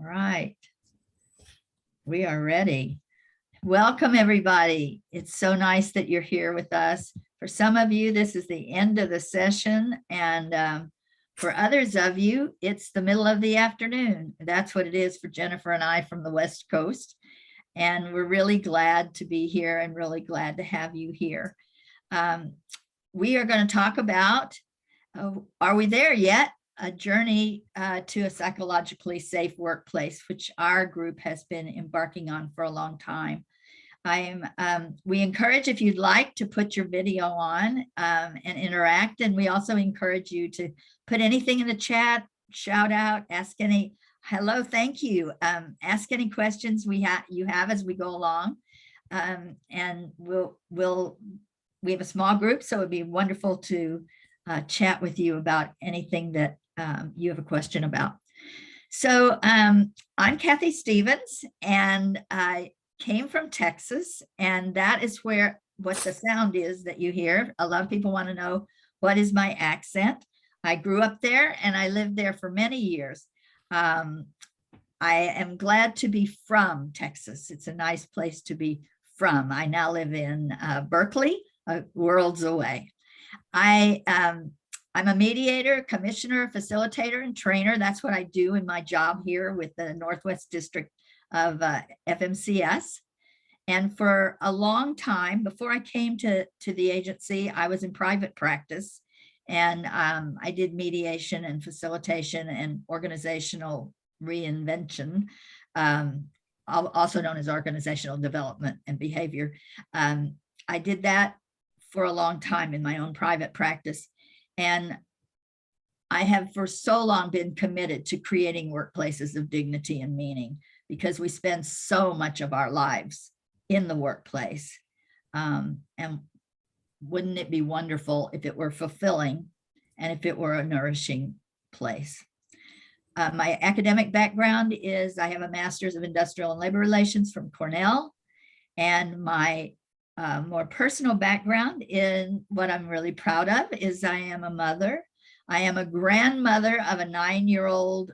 All right, we are ready. Welcome, everybody. It's so nice that you're here with us. For some of you, this is the end of the session, and for others of you, it's the middle of the afternoon. That's what it is for Jennifer and I from the West Coast. And we're really glad to be here and really glad to have you here. We are going to talk about, are we there yet? A journey to a psychologically safe workplace, which our group has been embarking on for a long time. We encourage, if you'd like, to put your video on and interact. And we also encourage you to put anything in the chat, shout out, ask any, hello, thank you. Ask any questions you have as we go along. And we have a small group, so it'd be wonderful to chat with you about anything that you have a question about. So I'm Cathy Stevens, and I came from Texas, and that is what the sound is that you hear. A lot of people want to know, what is my accent? I grew up there and I lived there for many years. I am glad to be from Texas. It's a nice place to be from. I now live in Berkeley, worlds away. I'm a mediator, commissioner, facilitator, and trainer. That's what I do in my job here with the Northwest District of FMCS. And for a long time, before I came to the agency, I was in private practice. And I did mediation and facilitation and organizational reinvention, also known as organizational development and behavior. I did that for a long time in my own private practice. And I have for so long been committed to creating workplaces of dignity and meaning, because we spend so much of our lives in the workplace. And wouldn't it be wonderful if it were fulfilling and if it were a nourishing place? My academic background is I have a master's of industrial and labor relations from Cornell, and my more personal background in what I'm really proud of is I am a mother. I am a grandmother of a 9-year-old,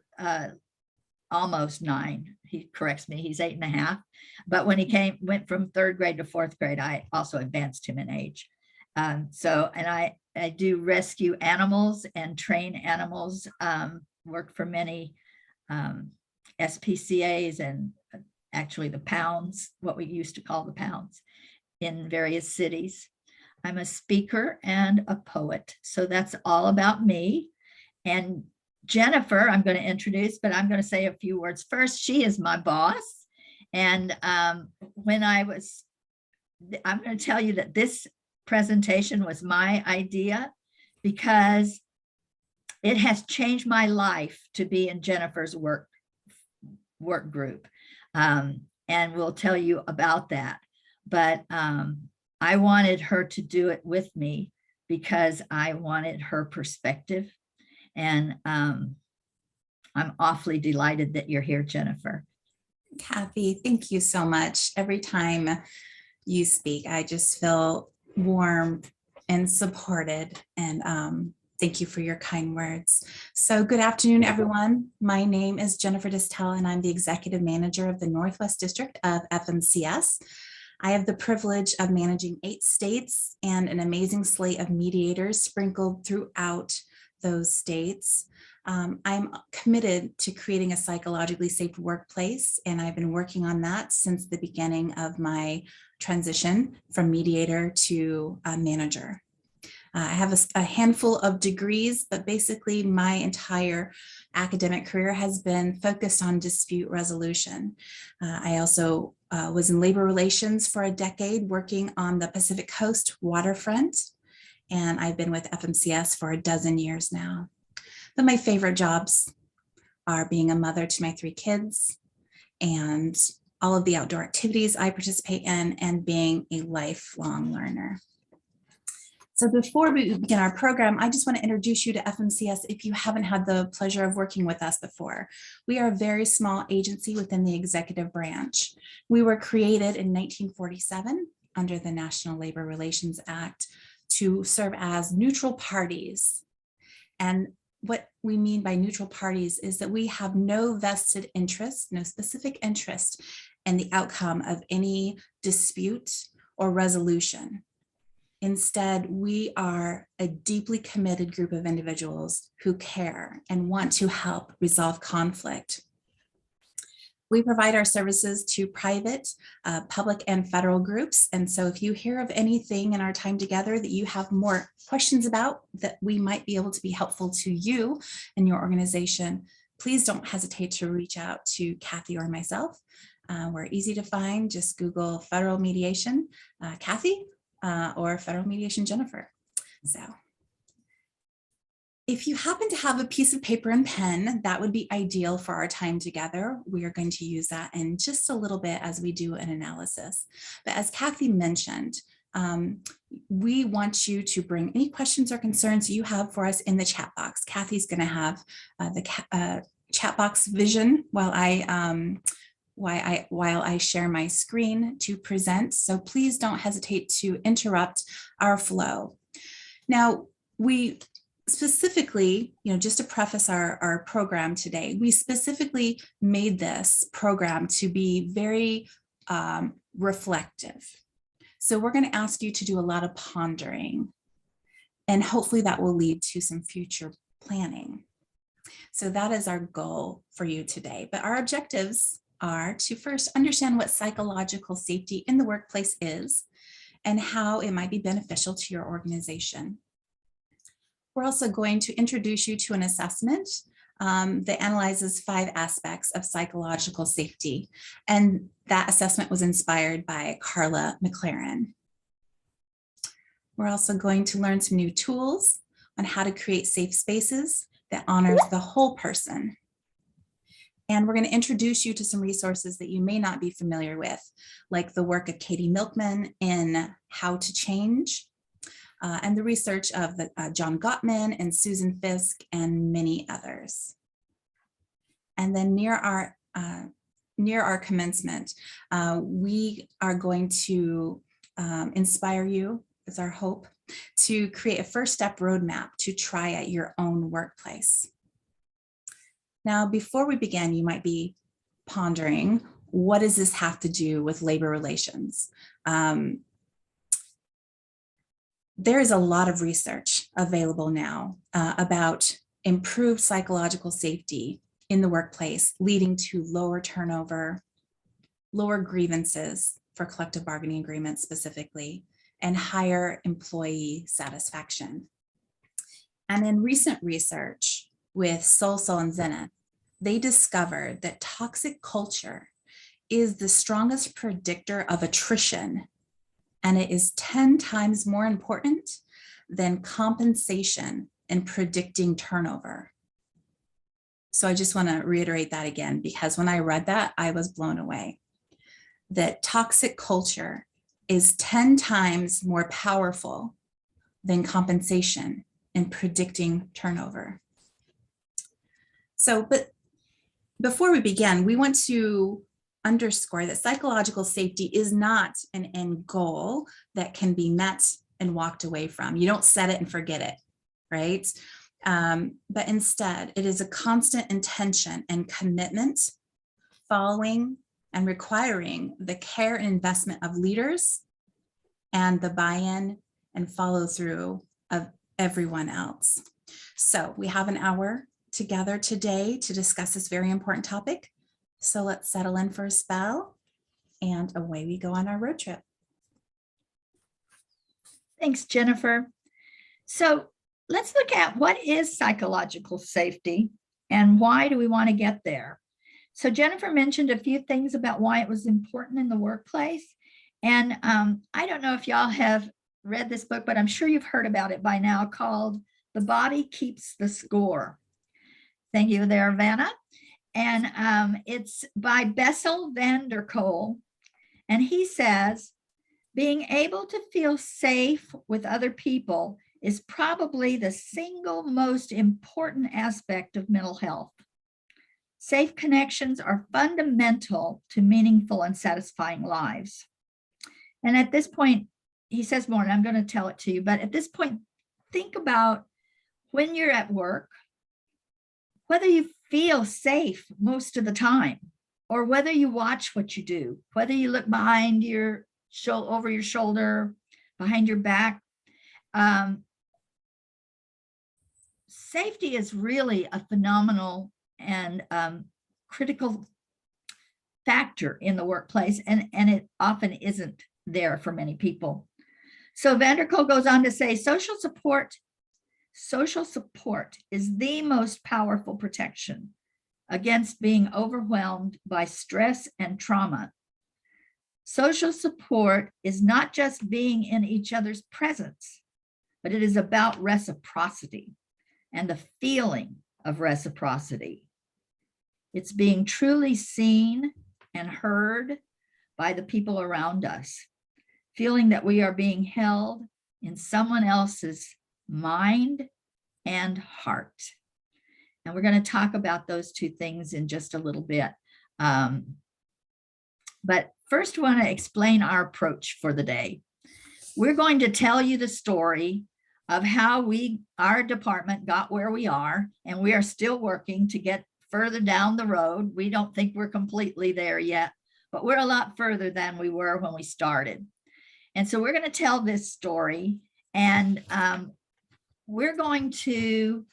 almost 9. He corrects me, he's 8.5. But when he went from 3rd grade to 4th grade, I also advanced him in age. And I do rescue animals and train animals, work for many SPCAs and actually the pounds, what we used to call the pounds, in various cities. I'm a speaker and a poet. So that's all about me. And Jennifer, I'm going to introduce, but I'm going to say a few words first. She is my boss. And I'm going to tell you that this presentation was my idea because it has changed my life to be in Jennifer's work group. And we'll tell you about that. But I wanted her to do it with me because I wanted her perspective. And I'm awfully delighted that you're here, Jennifer. Cathy, thank you so much. Every time you speak, I just feel warm and supported. And thank you for your kind words. So good afternoon, everyone. My name is Jennifer Disotell, and I'm the executive manager of the Northwest District of FMCS. I have the privilege of managing 8 states and an amazing slate of mediators sprinkled throughout those states. I'm committed to creating a psychologically safe workplace, and I've been working on that since the beginning of my transition from mediator to manager. I have a handful of degrees, but basically my entire academic career has been focused on dispute resolution. I also was in labor relations for a decade, working on the Pacific Coast waterfront, and I've been with FMCS for 12 years now. But my favorite jobs are being a mother to my 3 kids and all of the outdoor activities I participate in, and being a lifelong learner. So before we begin our program, I just want to introduce you to FMCS if you haven't had the pleasure of working with us before. We are a very small agency within the executive branch. We were created in 1947 under the National Labor Relations Act to serve as neutral parties. And what we mean by neutral parties is that we have no vested interest, no specific interest in the outcome of any dispute or resolution. Instead, we are a deeply committed group of individuals who care and want to help resolve conflict. We provide our services to private, public, and federal groups. And so if you hear of anything in our time together that you have more questions about that we might be able to be helpful to you and your organization, please don't hesitate to reach out to Cathy or myself. We're easy to find. Just Google Federal Mediation, Cathy, or Federal Mediation, Jennifer. So if you happen to have a piece of paper and pen, that would be ideal for our time together. We are going to use that in just a little bit as we do an analysis. But as Cathy mentioned, we want you to bring any questions or concerns you have for us in the chat box. Cathy's going to have the chat box vision while I share my screen to present. So please don't hesitate to interrupt our flow. Now, we specifically, just to preface our program today, we specifically made this program to be very reflective. So we're going to ask you to do a lot of pondering, and hopefully that will lead to some future planning. So that is our goal for you today. But our objectives are to first understand what psychological safety in the workplace is and how it might be beneficial to your organization. We're also going to introduce you to an assessment that analyzes 5 aspects of psychological safety. And that assessment was inspired by Carla McLaren. We're also going to learn some new tools on how to create safe spaces that honors the whole person. And we're going to introduce you to some resources that you may not be familiar with, like the work of Katie Milkman in How to Change, and the research of John Gottman and Susan Fisk and many others. And then near our commencement, we are going to inspire you, is our hope, to create a first step roadmap to try at your own workplace. Now, before we begin, you might be pondering, what does this have to do with labor relations? There is a lot of research available now about improved psychological safety in the workplace, leading to lower turnover, lower grievances for collective bargaining agreements specifically, and higher employee satisfaction. And in recent research with Solso and Zenith, they discovered that toxic culture is the strongest predictor of attrition, and it is 10 times more important than compensation in predicting turnover. So I just want to reiterate that again, because when I read that, I was blown away. That toxic culture is 10 times more powerful than compensation in predicting turnover. So, but before we begin, we want to underscore that psychological safety is not an end goal that can be met and walked away from. You don't set it and forget it, right? But instead, it is a constant intention and commitment following and requiring the care and investment of leaders and the buy-in and follow through of everyone else. So we have an hour together today to discuss this very important topic. So let's settle in for a spell, and away we go on our road trip. Thanks, Jennifer. So let's look at what is psychological safety and why do we want to get there? So Jennifer mentioned a few things about why it was important in the workplace. And I don't know if y'all have read this book, but I'm sure you've heard about it by now, called The Body Keeps the Score. Thank you there, Vanna. And it's by Bessel van der Kolk. And he says, being able to feel safe with other people is probably the single most important aspect of mental health. Safe connections are fundamental to meaningful and satisfying lives. And at this point, he says more, and I'm going to tell it to you, but at this point, think about when you're at work whether you feel safe most of the time, or whether you watch what you do, whether you look behind your over your shoulder, behind your back. Safety is really a phenomenal and critical factor in the workplace, and it often isn't there for many people. So Vanderkoel goes on to say, social support is the most powerful protection against being overwhelmed by stress and trauma. Social support is not just being in each other's presence, but it is about reciprocity and the feeling of reciprocity. It's being truly seen and heard by the people around us, feeling that we are being held in someone else's mind and heart. And we're going to talk about those two things in just a little bit. But first, I want to explain our approach for the day. We're going to tell you the story of how our department got where we are, and we are still working to get further down the road. We don't think we're completely there yet, but we're a lot further than we were when we started. And so we're going to tell this story, and we're going to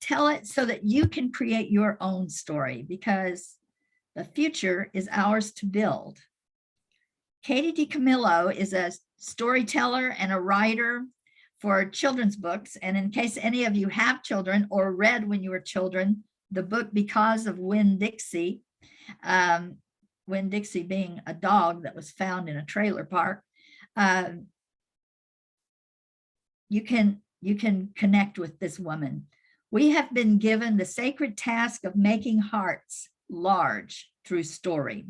tell it so that you can create your own story, because the future is ours to build. Katie DiCamillo is a storyteller and a writer for children's books. And in case any of you have children or read when you were children, the book Because of Winn-Dixie, Winn-Dixie being a dog that was found in a trailer park, you can connect with this woman. We have been given the sacred task of making hearts large through story.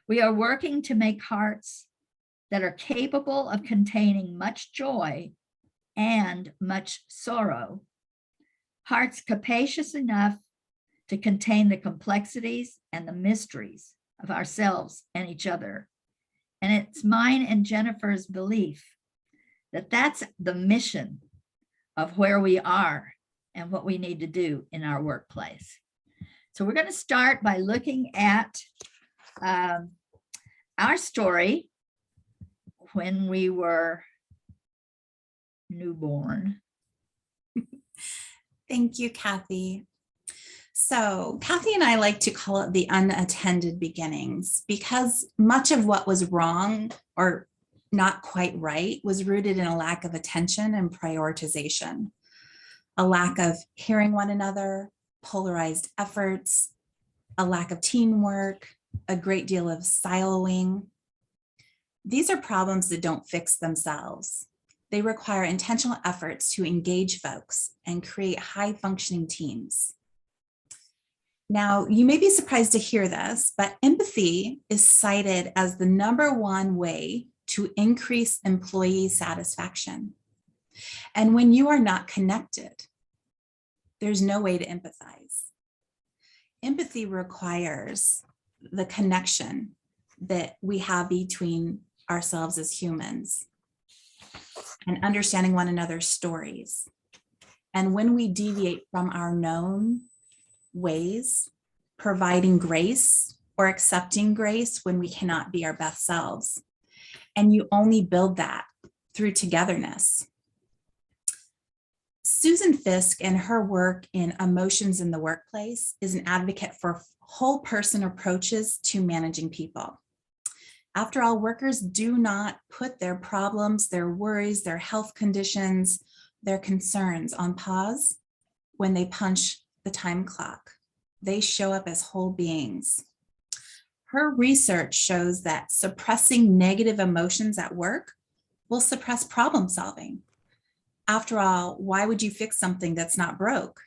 We are working to make hearts that are capable of containing much joy and much sorrow, hearts capacious enough to contain the complexities and the mysteries of ourselves and each other. And it's mine and Jennifer's belief that that's the mission of where we are and what we need to do in our workplace. So we're going to start by looking at our story when we were newborn. Thank you, Cathy. So Cathy and I like to call it the unattended beginnings, because much of what was wrong or not quite right was rooted in a lack of attention and prioritization, a lack of hearing one another, polarized efforts, a lack of teamwork, a great deal of siloing. These are problems that don't fix themselves. They require intentional efforts to engage folks and create high-functioning teams. Now, you may be surprised to hear this, but empathy is cited as the #1 way to increase employee satisfaction. And when you are not connected, there's no way to empathize. Empathy requires the connection that we have between ourselves as humans and understanding one another's stories. And when we deviate from our known ways, providing grace or accepting grace when we cannot be our best selves. And you only build that through togetherness. Susan Fisk, in her work in Emotions in the Workplace, is an advocate for whole person approaches to managing people. After all, workers do not put their problems, their worries, their health conditions, their concerns on pause when they punch the time clock. They show up as whole beings. Her research shows that suppressing negative emotions at work will suppress problem solving. After all, why would you fix something that's not broke?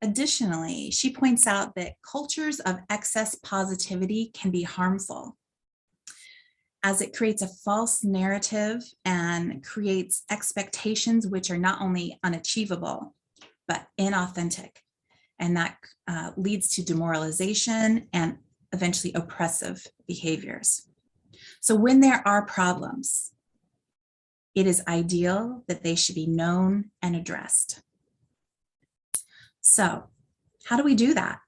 Additionally, she points out that cultures of excess positivity can be harmful, as it creates a false narrative and creates expectations which are not only unachievable, but inauthentic. And that leads to demoralization and eventually oppressive behaviors. So when there are problems, it is ideal that they should be known and addressed. So how do we do that?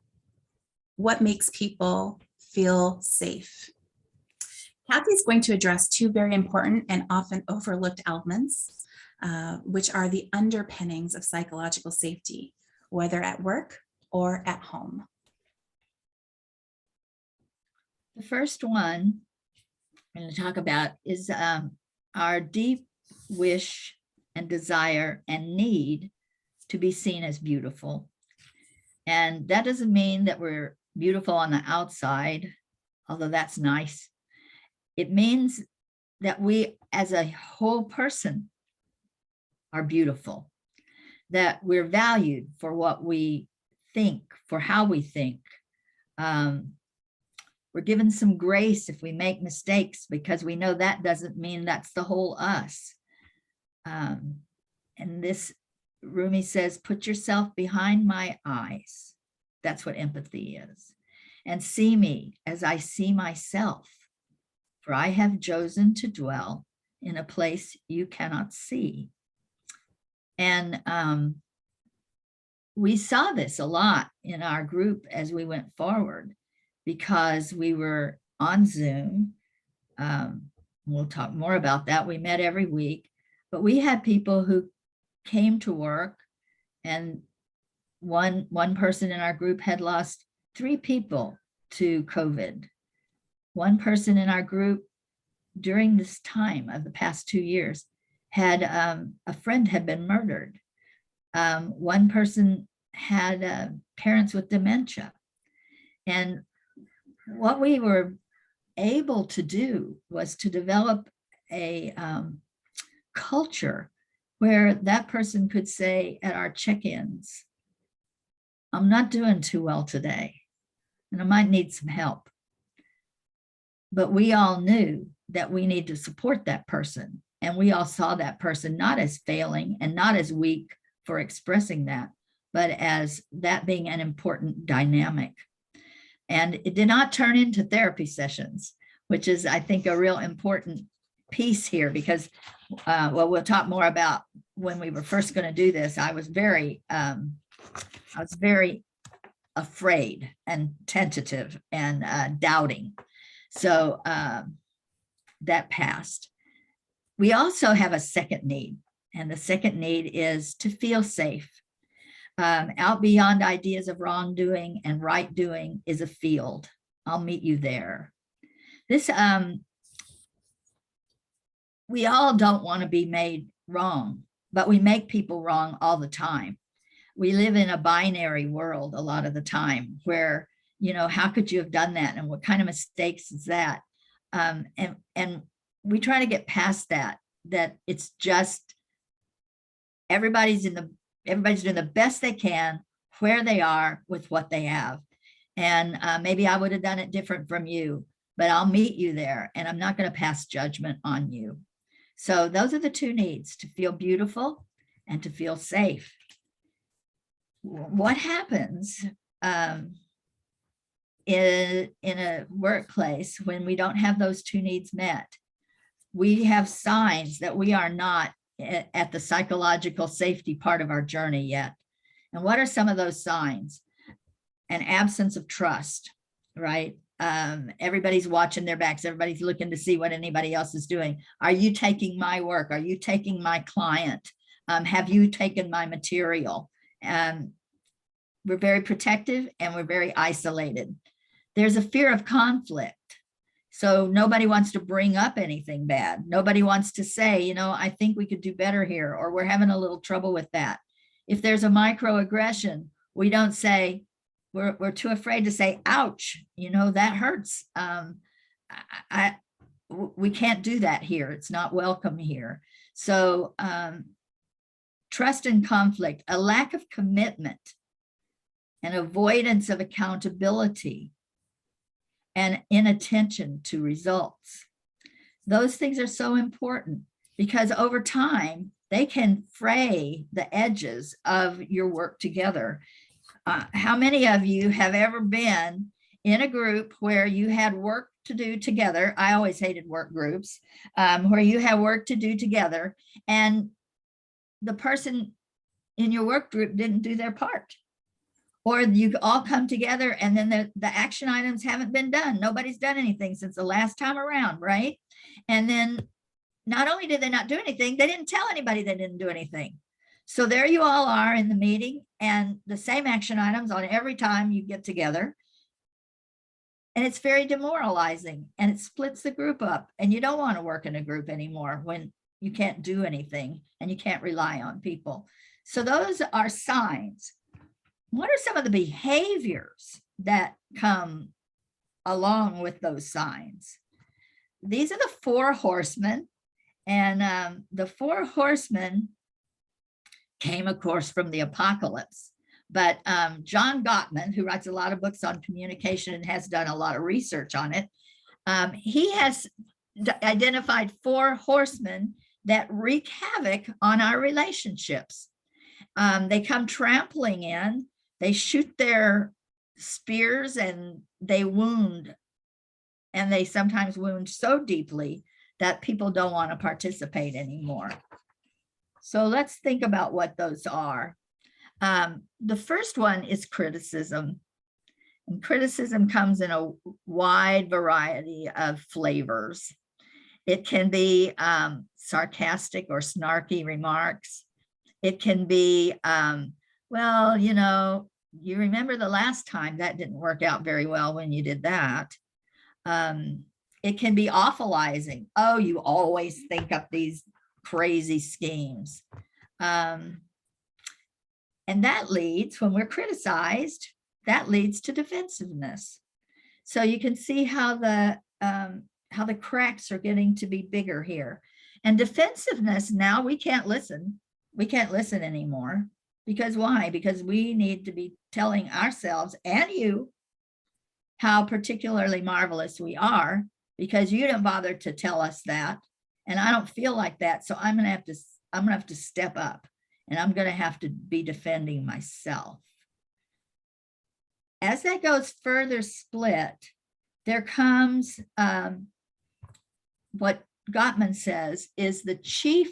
What makes people feel safe? Cathy is going to address two very important and often overlooked elements, which are the underpinnings of psychological safety, whether at work or at home. The first one I'm going to talk about is our deep wish and desire and need to be seen as beautiful. And that doesn't mean that we're beautiful on the outside, although that's nice. It means that we as a whole person are beautiful, that we're valued for what we think, for how we think. We're given some grace if we make mistakes, because we know that doesn't mean that's the whole us. And this, Rumi says, put yourself behind my eyes. That's what empathy is. And see me as I see myself, for I have chosen to dwell in a place you cannot see. And we saw this a lot in our group as we went forward, because we were on Zoom. We'll talk more about that. We met every week, but we had people who came to work, and one person in our group had lost 3 people to COVID. One person in our group during this time of the past 2 years had a friend had been murdered. One person had parents with dementia. And what we were able to do was to develop a culture where that person could say at our check-ins, I'm not doing too well today, and I might need some help. But we all knew that we need to support that person. And we all saw that person not as failing and not as weak for expressing that, but as that being an important dynamic. And it did not turn into therapy sessions, which is, I think, a real important piece here, because, well, we'll talk more about when we were first going to do this. I was very afraid and tentative and doubting. So that passed. We also have a second need, and the second need is to feel safe. Out beyond ideas of wrongdoing and right doing is a field. I'll meet you there. This, we all don't want to be made wrong, but we make people wrong all the time. We live in a binary world a lot of the time where, you know, how could you have done that? And what kind of mistakes is that? And we try to get past that it's just everybody's doing the best they can where they are with what they have. And maybe I would have done it different from you, but I'll meet you there, and I'm not going to pass judgment on you. So those are the 2 needs: to feel beautiful and to feel safe. What happens in a workplace when we don't have those 2 needs met? We have signs that we are not at the psychological safety part of our journey yet. And what are some of those signs? An absence of trust, right? Everybody's watching their backs. Everybody's looking to see what anybody else is doing. Are you taking my work? Are you taking my client? Have you taken my material? We're very protective and we're very isolated. There's a fear of conflict. So nobody wants to bring up anything bad. Nobody wants to say, you know, I think we could do better here, or we're having a little trouble with that. If there's a microaggression, we don't say, we're too afraid to say, ouch, you know, that hurts. We can't do that here. It's not welcome here. So trust and conflict, a lack of commitment, an avoidance of accountability, and inattention to results. Those things are so important because over time, they can fray the edges of your work together. How many of you have ever been in a group where you had work to do together? I always hated work groups, where you have work to do together, and the person in your work group didn't do their part. Or you all come together and then the action items haven't been done. Nobody's done anything since the last time around, right? And then not only did they not do anything, they didn't tell anybody they didn't do anything. So there you all are in the meeting and the same action items on every time you get together. And it's very demoralizing and it splits the group up, and you don't want to work in a group anymore when you can't do anything and you can't rely on people. So those are signs. What are some of the behaviors that come along with those signs? These are the 4 horsemen, and the 4 horsemen came, of course, from the apocalypse. But John Gottman, who writes a lot of books on communication and has done a lot of research on it, he has identified 4 horsemen that wreak havoc on our relationships. They come trampling in, they shoot their spears and they wound, and they sometimes wound so deeply that people don't want to participate anymore. So let's think about what those are. The first one is criticism. And criticism comes in a wide variety of flavors. It can be sarcastic or snarky remarks. It can be, well, you know, you remember the last time that didn't work out very well when you did that. It can be awfulizing. Oh, you always think up these crazy schemes. And that leads, when we're criticized, that leads to defensiveness. So you can see how the cracks are getting to be bigger here. And defensiveness, now we can't listen. We can't listen anymore. Because why? Because we need to be telling ourselves and you how particularly marvelous we are, because you didn't bother to tell us that. And I don't feel like that. So I'm gonna have to step up, and I'm gonna have to be defending myself. As that goes further split, there comes what Gottman says is the chief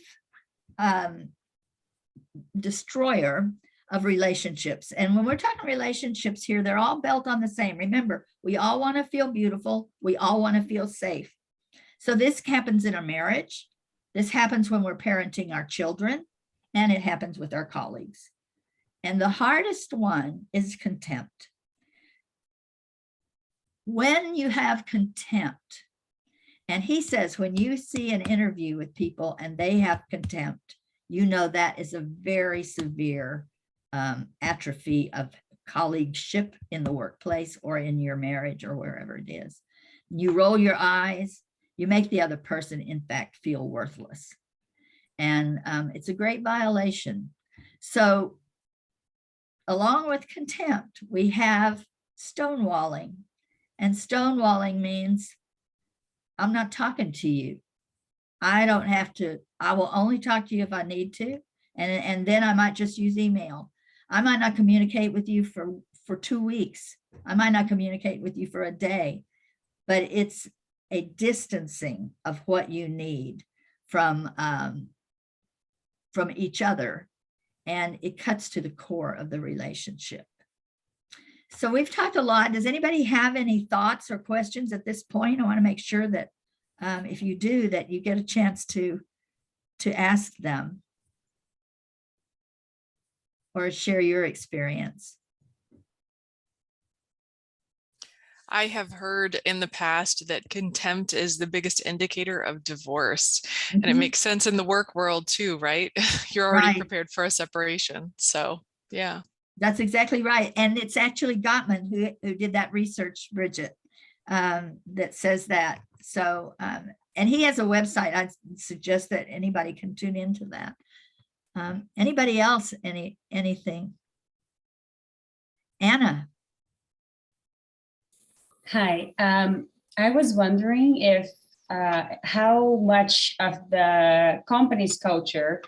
destroyer of relationships. And when we're talking relationships here, they're all built on the same. Remember, we all want to feel beautiful. We all want to feel safe. So this happens in a marriage. This happens when we're parenting our children, and it happens with our colleagues. And the hardest one is contempt. When you have contempt, and he says, when you see an interview with people and they have contempt, you know that is a very severe atrophy of colleagueship in the workplace or in your marriage or wherever it is. You roll your eyes, you make the other person, in fact, feel worthless. And it's a great violation. So along with contempt, we have stonewalling. And stonewalling means I'm not talking to you. I don't have to, I will only talk to you if I need to. And then I might just use email. I might not communicate with you for 2 weeks. I might not communicate with you for a day, but it's a distancing of what you need from each other. And it cuts to the core of the relationship. So we've talked a lot. Does anybody have any thoughts or questions at this point? I want to make sure that if you do, that you get a chance to ask them or share your experience. I have heard in the past that contempt is the biggest indicator of divorce. And it makes sense in the work world too, right? You're already prepared for a separation. So, yeah. That's exactly right. And it's actually Gottman who did that research, Bridget, that says that. So, and he has a website. I suggest that anybody can tune into that. Anybody else, anything? Anna. Hi, I was wondering if how much of the company's culture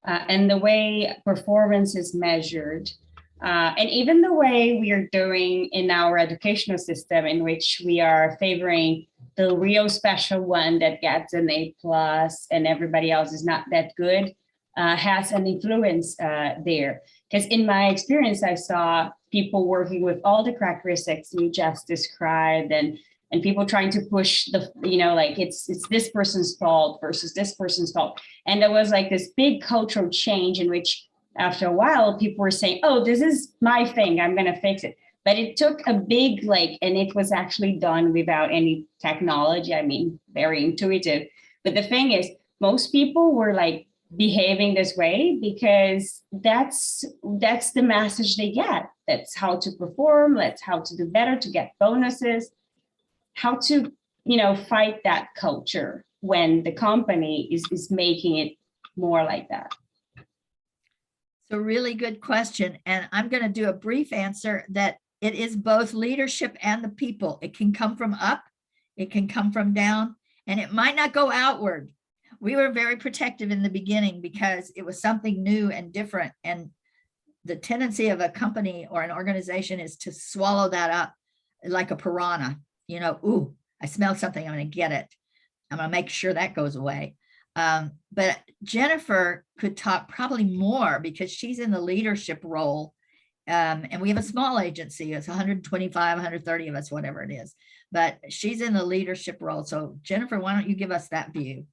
and the way performance is measured, and even the way we are doing in our educational system, in which we are favoring the real special one that gets an A+ and everybody else is not that good. has an influence there. Because in my experience, I saw people working with all the characteristics you just described, and people trying to push the, like it's this person's fault versus this person's fault. And there was like this big cultural change in which after a while, people were saying, oh, this is my thing, I'm going to fix it. But it took a big, and it was actually done without any technology. I mean, very intuitive. But the thing is, most people were like behaving this way because that's the message they get. That's how to perform. That's how to do better, to get bonuses, how to, fight that culture when the company is making it more like that. So really good question. And I'm going to do a brief answer that it is both leadership and the people. It can come from up, it can come from down, and it might not go outward. We were very protective in the beginning because it was something new and different. And the tendency of a company or an organization is to swallow that up like a piranha. Ooh, I smell something, I'm going to get it. I'm going to make sure that goes away. But Jennifer could talk probably more because she's in the leadership role. And we have a small agency. It's 125, 130 of us, whatever it is. But she's in the leadership role. So Jennifer, why don't you give us that view?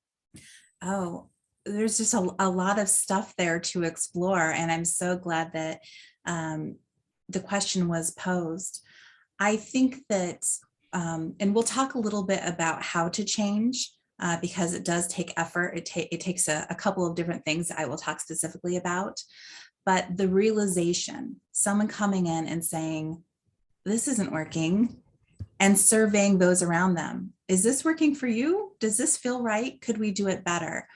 Oh, there's just a lot of stuff there to explore. And I'm so glad that the question was posed. I think that, and we'll talk a little bit about how to change because it does take effort. It takes a couple of different things that I will talk specifically about. But the realization, someone coming in and saying, this isn't working, and surveying those around them. Is this working for you? Does this feel right? Could we do it better?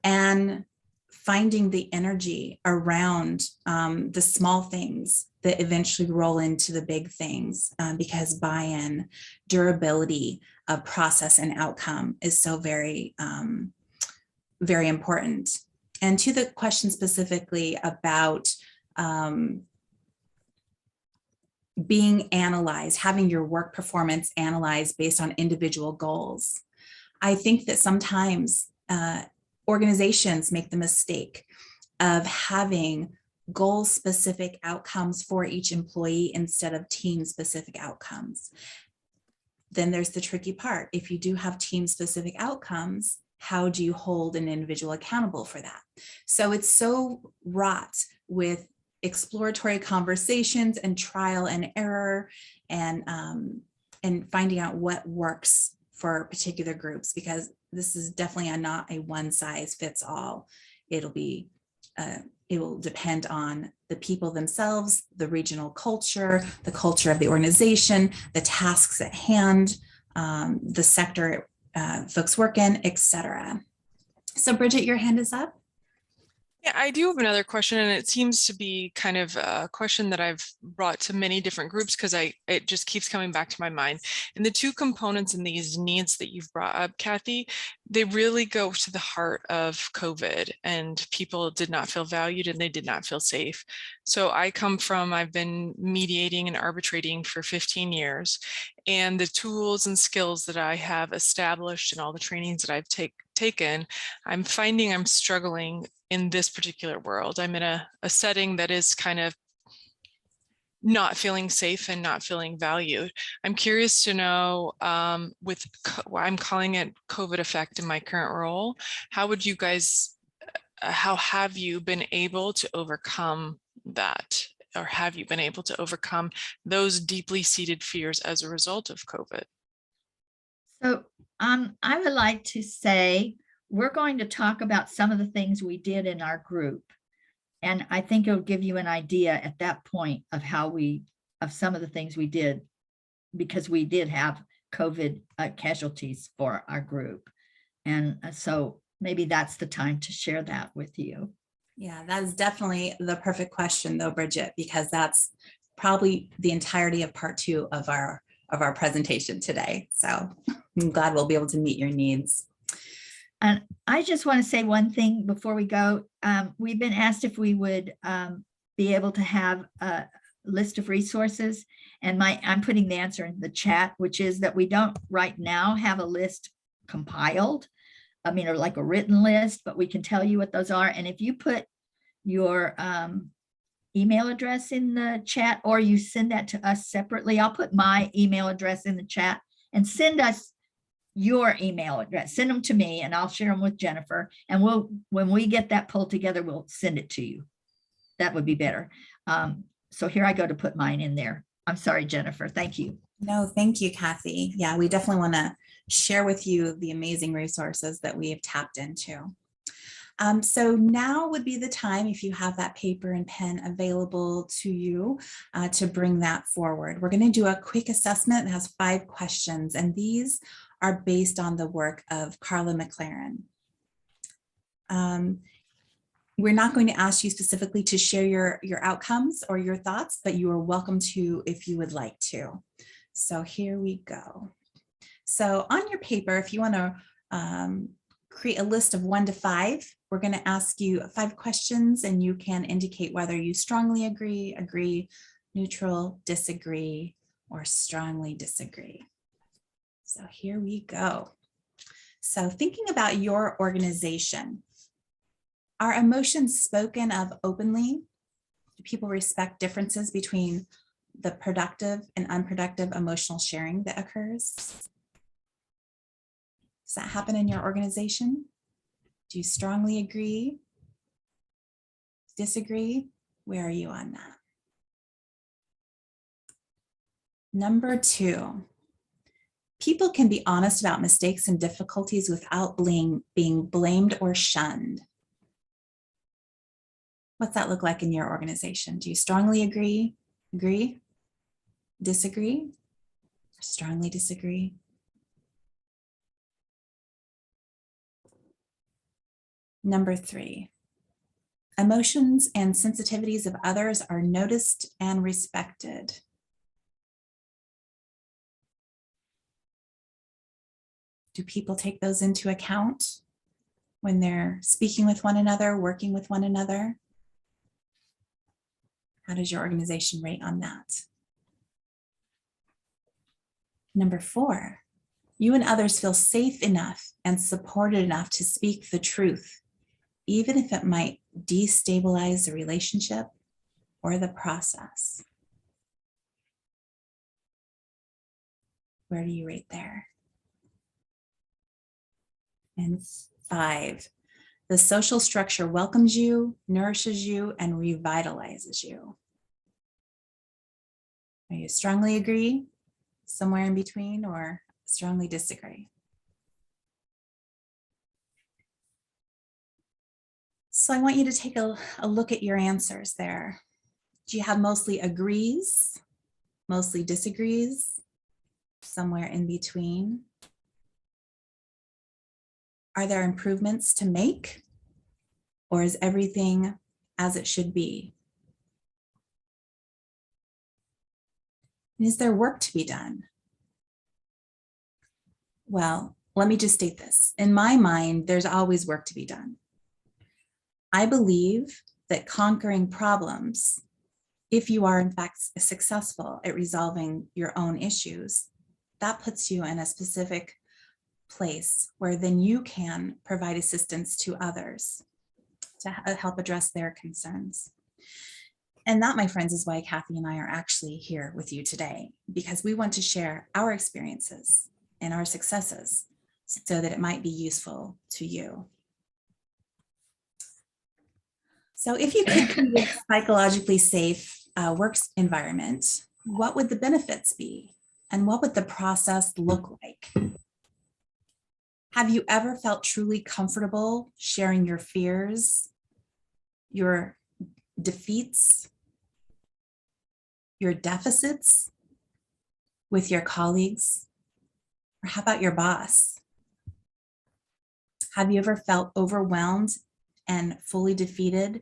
And finding the energy around the small things that eventually roll into the big things, because buy-in, durability of process and outcome is so very, very important. And to the question specifically about being analyzed, having your work performance analyzed based on individual goals. I think that sometimes organizations make the mistake of having goal-specific outcomes for each employee instead of team-specific outcomes. Then there's the tricky part. If you do have team-specific outcomes, how do you hold an individual accountable for that? So it's so wrought with exploratory conversations and trial and error and finding out what works for particular groups, because this is definitely not a one size fits all. It will depend on the people themselves, the regional culture, the culture of the organization, the tasks at hand, the sector folks work in, etc. So Bridget, your hand is up. Yeah, I do have another question, and it seems to be kind of a question that I've brought to many different groups because it just keeps coming back to my mind. And the two components in these needs that you've brought up, Cathy, they really go to the heart of COVID, and people did not feel valued and they did not feel safe. So I've been mediating and arbitrating for 15 years, and the tools and skills that I have established and all the trainings that I've taken, I'm finding I'm struggling in this particular world. I'm in a setting that is kind of not feeling safe and not feeling valued. I'm curious to know, I'm calling it COVID effect in my current role, how have you been able to overcome that? Or have you been able to overcome those deeply seated fears as a result of COVID? So I would like to say, we're going to talk about some of the things we did in our group. And I think it'll give you an idea at that point of some of the things we did, because we did have COVID casualties for our group. And so maybe that's the time to share that with you. Yeah, that is definitely the perfect question though, Bridget, because that's probably the entirety of part 2 of our presentation today. So I'm glad we'll be able to meet your needs. And I just want to say one thing before we go. We've been asked if we would be able to have a list of resources, and I'm putting the answer in the chat, which is that we don't right now have a list compiled. or like a written list, but we can tell you what those are. And if you put your email address in the chat, or you send that to us separately, I'll put my email address in the chat, and send us your email address. Send them to me and I'll share them with Jennifer. And when we get that pulled together, we'll send it to you. That would be better. So here I go to put mine in there. I'm sorry, Jennifer. Thank you. No, thank you, Cathy. Yeah, we definitely want to share with you the amazing resources that we have tapped into. So now would be the time, if you have that paper and pen available to you, to bring that forward. We're going to do a quick assessment that has 5 questions, and these are based on the work of Carla McLaren. We're not going to ask you specifically to share your outcomes or your thoughts, but you are welcome to if you would like to. So here we go. So on your paper, if you want to create a list of 1 to 5, we're going to ask you 5 questions, and you can indicate whether you strongly agree, neutral, disagree, or strongly disagree. So here we go. So thinking about your organization, are emotions spoken of openly? Do people respect differences between the productive and unproductive emotional sharing that occurs? Does that happen in your organization? Do you strongly agree? Disagree? Where are you on that? Number 2, people can be honest about mistakes and difficulties without being blamed or shunned. What's that look like in your organization? Do you strongly agree, disagree, or strongly disagree? Number 3, emotions and sensitivities of others are noticed and respected. Do people take those into account when they're speaking with one another, working with one another? How does your organization rate on that? Number 4, you and others feel safe enough and supported enough to speak the truth, even if it might destabilize the relationship or the process. Where do you rate there? And 5, the social structure welcomes you, nourishes you, and revitalizes you. Are you strongly agree, somewhere in between, or strongly disagree? So I want you to take a look at your answers there. Do you have mostly agrees, mostly disagrees, somewhere in between? Are there improvements to make, or is everything as it should be? And is there work to be done? Well, let me just state this. In my mind, there's always work to be done. I believe that conquering problems, if you are in fact successful at resolving your own issues, that puts you in a specific place where then you can provide assistance to others to help address their concerns. And that, my friends, is why Cathy and I are actually here with you today, because we want to share our experiences and our successes so that it might be useful to you. So if you could create a psychologically safe work environment, what would the benefits be? And what would the process look like? Have you ever felt truly comfortable sharing your fears, your defeats, your deficits with your colleagues? Or how about your boss? Have you ever felt overwhelmed and fully defeated?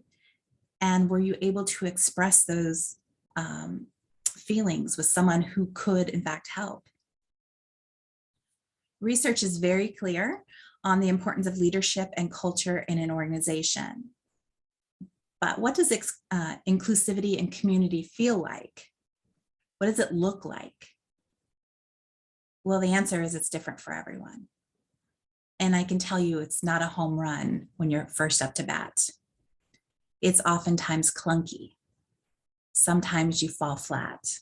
And were you able to express those feelings with someone who could, in fact, help? Research is very clear on the importance of leadership and culture in an organization. But what does inclusivity and community feel like? What does it look like? Well, the answer is it's different for everyone. And I can tell you it's not a home run when you're first up to bat. It's oftentimes clunky. Sometimes you fall flat.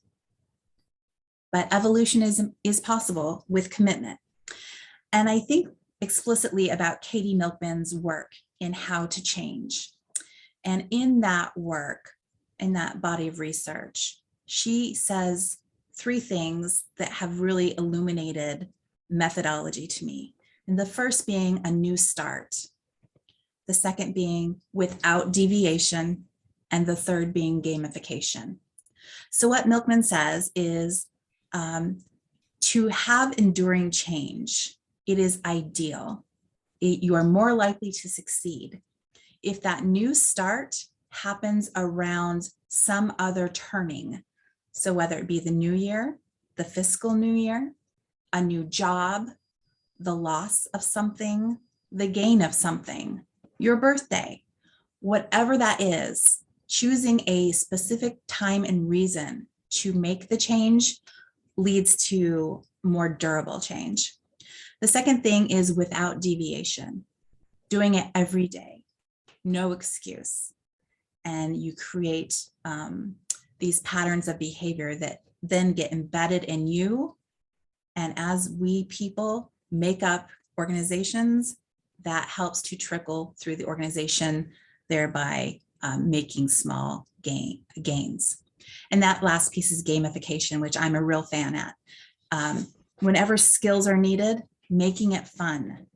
But evolution is possible with commitment. And I think explicitly about Katie Milkman's work in how to change. And in that work, in that body of research, she says 3 things that have really illuminated methodology to me. And the first being a new start, the second being without deviation, and the third being gamification. So what Milkman says is to have enduring change, it is ideal. You are more likely to succeed if that new start happens around some other turning. So whether it be the new year, the fiscal new year, a new job, the loss of something, the gain of something, your birthday, whatever that is, choosing a specific time and reason to make the change leads to more durable change. The second thing is without deviation, doing it every day, no excuse. And you create these patterns of behavior that then get embedded in you. And as we people make up organizations, that helps to trickle through the organization, thereby making small gains. And that last piece is gamification, which I'm a real fan at. Whenever skills are needed, making it fun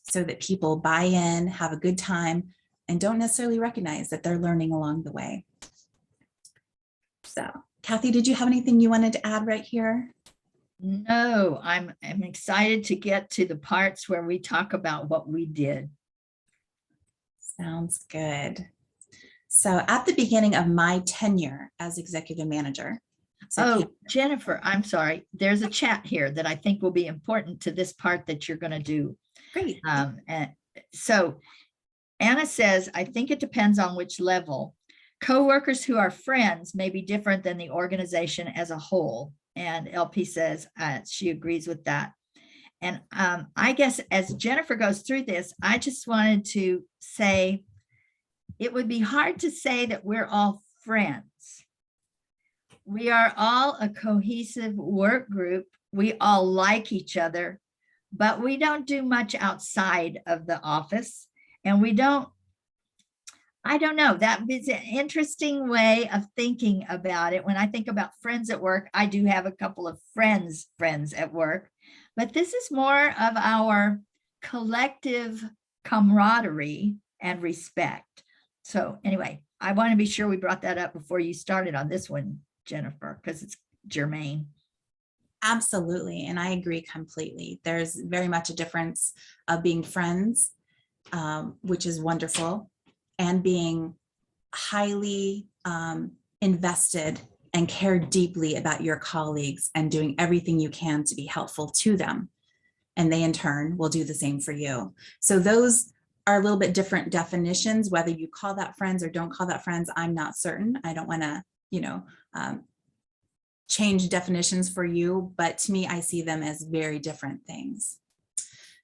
so that people buy in, have a good time, and don't necessarily recognize that they're learning along the way. So, Cathy, did you have anything you wanted to add right here? No, I'm excited to get to the parts where we talk about what we did. Sounds good. So at the beginning of my tenure as executive manager. Jennifer, I'm sorry. There's a chat here that I think will be important to this part that you're going to do. Great. And so Anna says, I think it depends on which level. Coworkers who are friends may be different than the organization as a whole. And LP says she agrees with that. And I guess as Jennifer goes through this, I just wanted to say, it would be hard to say that we're all friends. We are all a cohesive work group. We all like each other, but we don't do much outside of the office. And we don't, I don't know, that is an interesting way of thinking about it. When I think about friends at work, I do have a couple of friends at work, but this is more of our collective camaraderie and respect. So anyway, I want to be sure we brought that up before you started on this one, Jennifer, because it's germane. Absolutely. And I agree completely. There's very much a difference of being friends, which is wonderful, and being highly invested and care deeply about your colleagues and doing everything you can to be helpful to them. And they in turn will do the same for you. So those are a little bit different definitions, whether you call that friends or don't call that friends. I'm not certain. I don't want to, change definitions for you, but to me, I see them as very different things.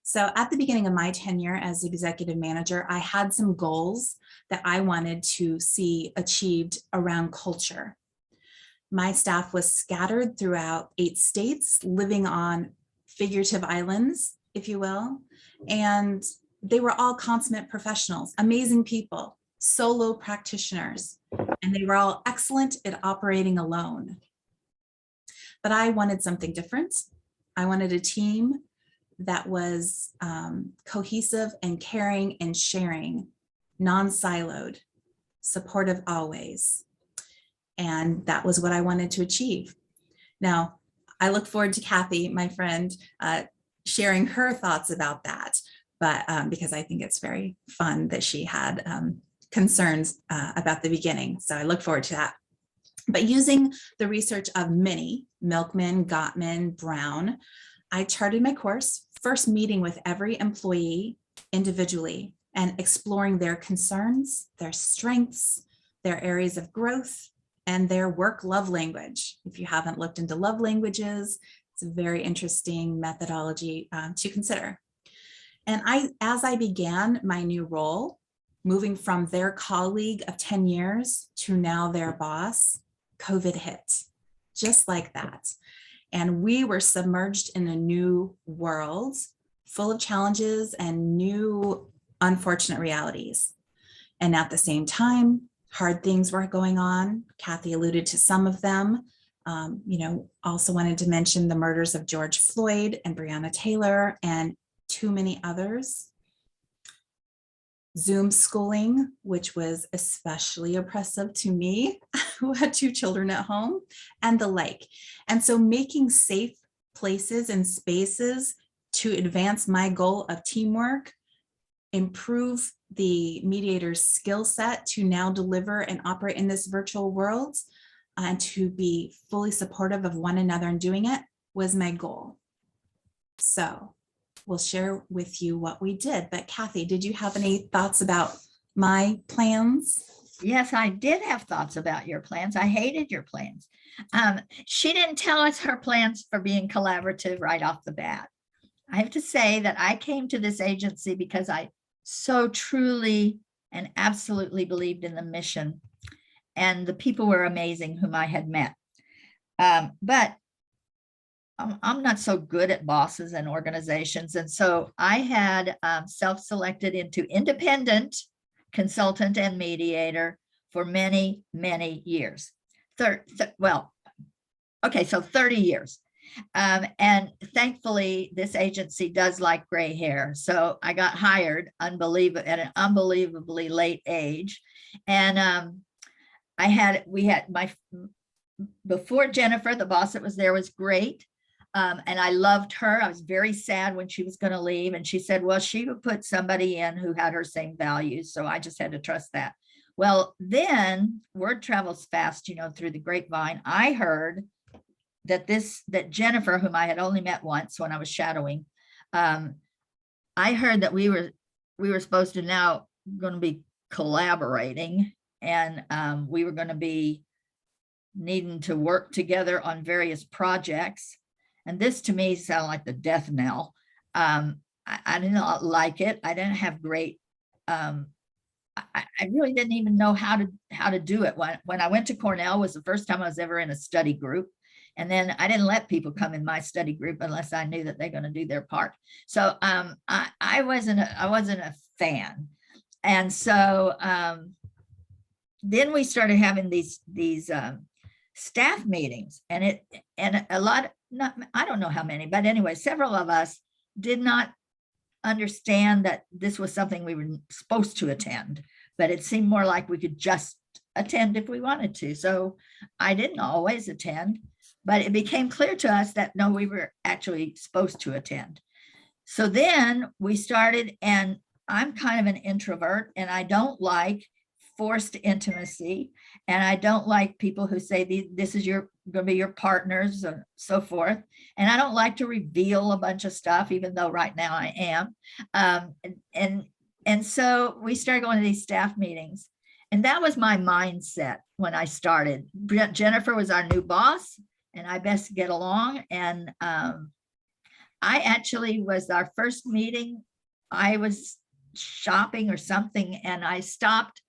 So at the beginning of my tenure as executive manager, I had some goals that I wanted to see achieved around culture. My staff was scattered throughout 8 states, living on figurative islands, if you will, and they were all consummate professionals, amazing people, solo practitioners, and they were all excellent at operating alone. But I wanted something different. I wanted a team that was cohesive and caring and sharing, non-siloed, supportive always. And that was what I wanted to achieve. Now, I look forward to Cathy, my friend, sharing her thoughts about that, but because I think it's very fun that she had concerns about the beginning. So I look forward to that. But using the research of many, Milkman, Gottman, Brown, I charted my course, first meeting with every employee individually and exploring their concerns, their strengths, their areas of growth, and their work love language. If you haven't looked into love languages, it's a very interesting methodology to consider. And as I began my new role, moving from their colleague of 10 years to now their boss, COVID hit, just like that. And we were submerged in a new world full of challenges and new unfortunate realities. And at the same time, hard things were going on. Cathy alluded to some of them. Also wanted to mention the murders of George Floyd and Breonna Taylor and too many others. Zoom schooling, which was especially oppressive to me, who had 2 children at home, and the like. And so making safe places and spaces to advance my goal of teamwork, improve the mediator's skill set to now deliver and operate in this virtual world, and to be fully supportive of one another in doing it was my goal. So we'll share with you what we did. But Cathy, did you have any thoughts about my plans? Yes, I did have thoughts about your plans. I hated your plans. She didn't tell us her plans for being collaborative right off the bat. I have to say that I came to this agency because I so truly and absolutely believed in the mission, and the people were amazing whom I had met. But I'm not so good at bosses and organizations. And so I had self-selected into independent consultant and mediator for many, many years. So 30 years. And thankfully, this agency does like gray hair. So I got hired at an unbelievably late age. And before Jennifer, the boss that was there was great. And I loved her. I was very sad when she was going to leave. And she said, well, she would put somebody in who had her same values. So I just had to trust that. Well, then word travels fast, through the grapevine. I heard that Jennifer, whom I had only met once when I was shadowing, I heard that we were supposed to now going to be collaborating, and we were going to be needing to work together on various projects. And this to me sounded like the death knell. I did not like it. I didn't have great, I really didn't even know how to do it. When I went to Cornell was the first time I was ever in a study group. And then I didn't let people come in my study group unless I knew that they're going to do their part. So I wasn't a fan. And so then we started having these staff meetings, and a lot, I don't know how many, but anyway, several of us did not understand that this was something we were supposed to attend, but it seemed more like we could just attend if we wanted to. So I didn't always attend, but it became clear to us that no, we were actually supposed to attend. So then we started, and I'm kind of an introvert, and I don't like forced intimacy, and I don't like people who say this is going to be your partners and so forth. And I don't like to reveal a bunch of stuff, even though right now I am. And so we started going to these staff meetings, and that was my mindset when I started. Jennifer was our new boss, and I best get along. And I actually was our first meeting. I was shopping or something, and I stopped.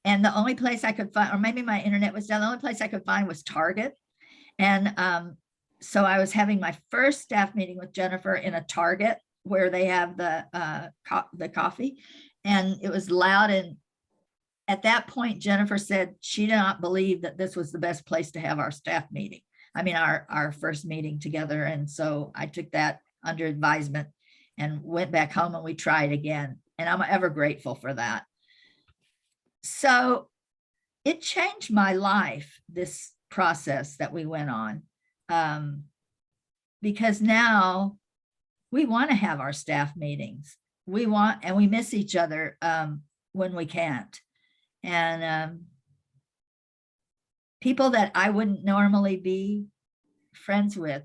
And the only place I could find, or maybe my internet was down, the only place I could find was Target. And so I was having my first staff meeting with Jennifer in a Target where they have the coffee, and it was loud. And at that point, Jennifer said she did not believe that this was the best place to have our staff meeting. I mean, our first meeting together. And so I took that under advisement and went back home, and we tried again. And I'm ever grateful for that. So it changed my life, this process that we went on, because now we want to have our staff meetings. And we miss each other when we can't. And people that I wouldn't normally be friends with,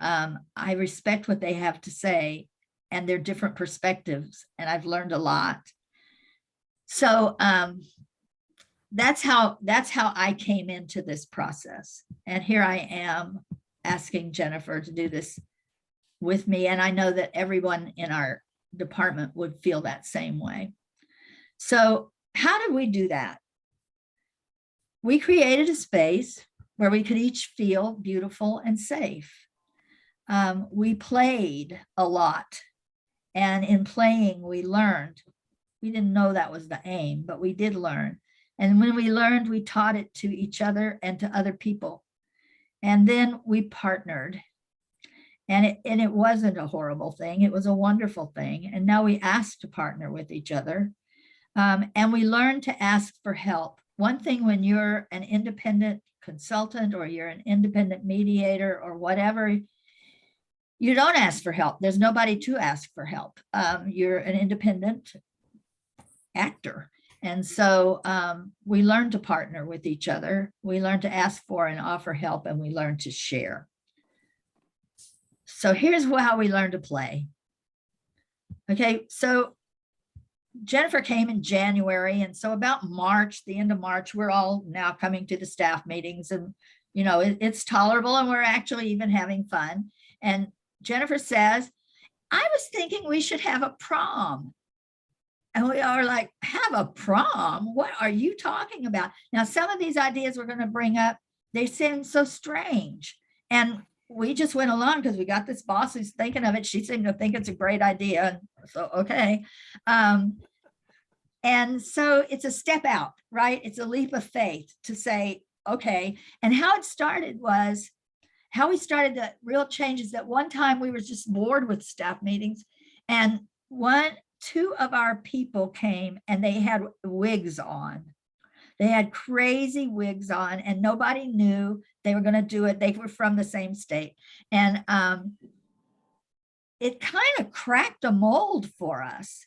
I respect what they have to say and their different perspectives, and I've learned a lot. So that's how I came into this process. And here I am asking Jennifer to do this with me. And I know that everyone in our department would feel that same way. So how did we do that? We created a space where we could each feel beautiful and safe. We played a lot, and in playing, we learned. We didn't know that was the aim, but we did learn. And when we learned, we taught it to each other and to other people. And then we partnered. And it wasn't a horrible thing. It was a wonderful thing. And now we ask to partner with each other. And we learn to ask for help. One thing when you're an independent consultant or you're an independent mediator or whatever, you don't ask for help. There's nobody to ask for help. You're an independent actor. And so we learn to partner with each other. We learn to ask for and offer help, and we learn to share. So here's how we learn to play. Okay, so Jennifer came in January, and so about March, the end of March, we're all now coming to the staff meetings, and you know, it's tolerable, and we're actually even having fun. And Jennifer says, I was thinking we should have a prom. And we are like, have a prom? What are you talking about? Now, some of these ideas we're going to bring up, they seem so strange. And we just went along because we got this boss who's thinking of it. She seemed to think it's a great idea. So, okay. And so it's a step out, right? It's a leap of faith to say, okay. And how it started was, how we started the real changes that one time we were just bored with staff meetings. And two of our people came and they had wigs on. They had crazy wigs on and nobody knew they were going to do it. They were from the same state. And it kind of cracked a mold for us.